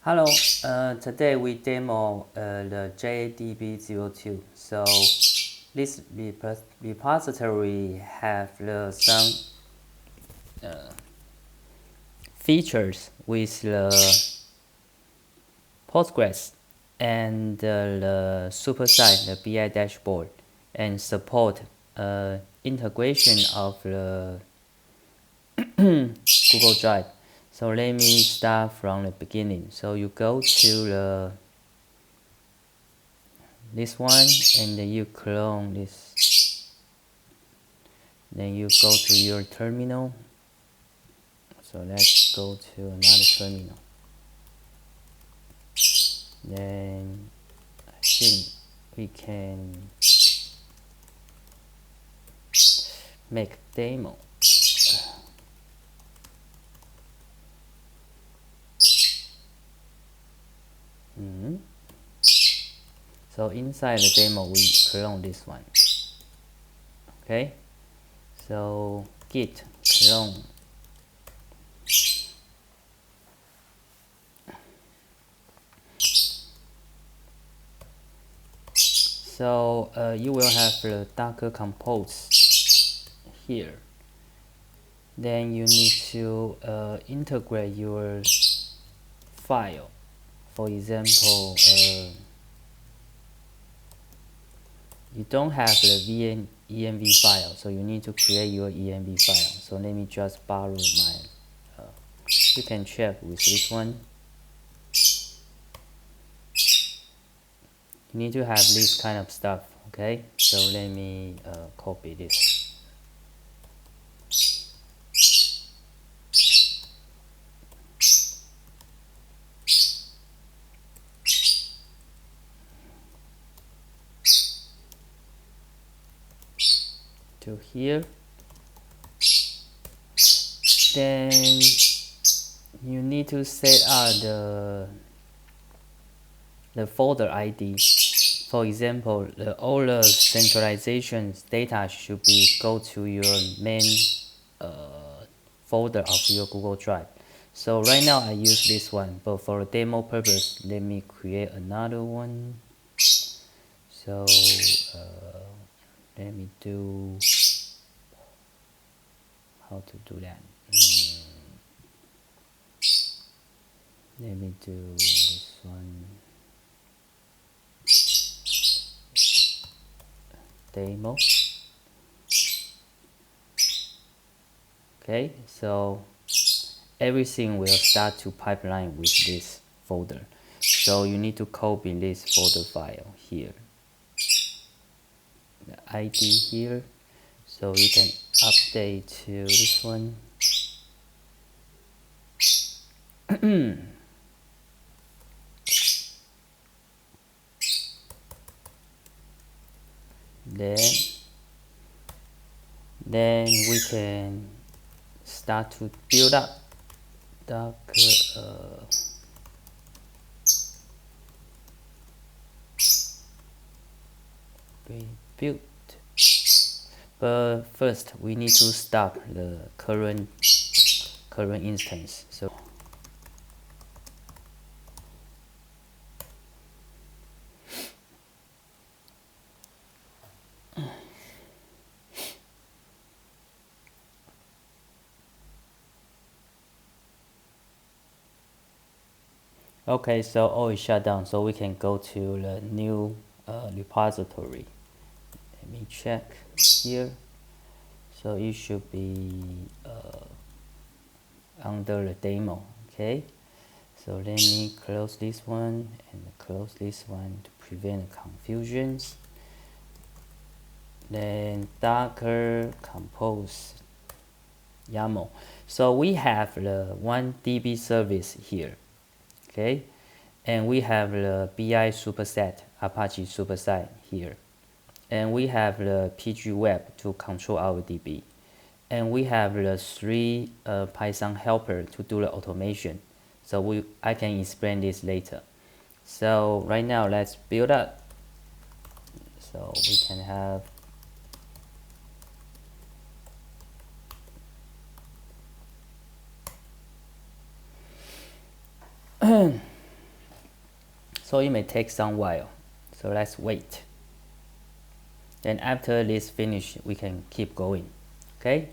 Hello, today we demo the JD-DB-02. So this repository have some features with the Postgres and the Superset, the BI dashboard, and support integration of the Google Drive. So let me start from the beginning. So you go to this one and then you clone this. Then you go to your terminal. So let's go to another terminal. Then I think we can make demo. So inside the demo we clone this one. Okay, so git clone. So you will have the Docker compose here. Then you need to integrate your file. For example, you don't have the env file, so you need to create your env file. So let me just borrow my. You can check with this one. You need to have this kind of stuff. Okay, so let me copy this. To here. Then you need to set up the folder ID. For example, all the centralization data should go to your main folder of your Google Drive. So right now I use this one, but for demo purpose, let me create another one. So let me do how to do that. Let me do this one. Demo. Okay, so everything will start to pipeline with this folder. So you need to copy this folder file here. The ID here. So you can update to this one. Then we can start to build up Docker rebuild. But first we need to stop the current instance. So okay, so all is shut down, so we can go to the new repository. Let me check here. So it should be under the demo. Okay, so let me close this one and close this one to prevent confusions. Then Docker compose YAML. So we have the 1 DB service here. Okay, and we have the BI Superset, Apache Superset here, and we have the PgWeb to control our DB, and we have the 3 Python helper to do the automation. So I can explain this later. So right now let's build up. So we can have So it may take some while. So let's wait. Then after this finish, we can keep going. Okay.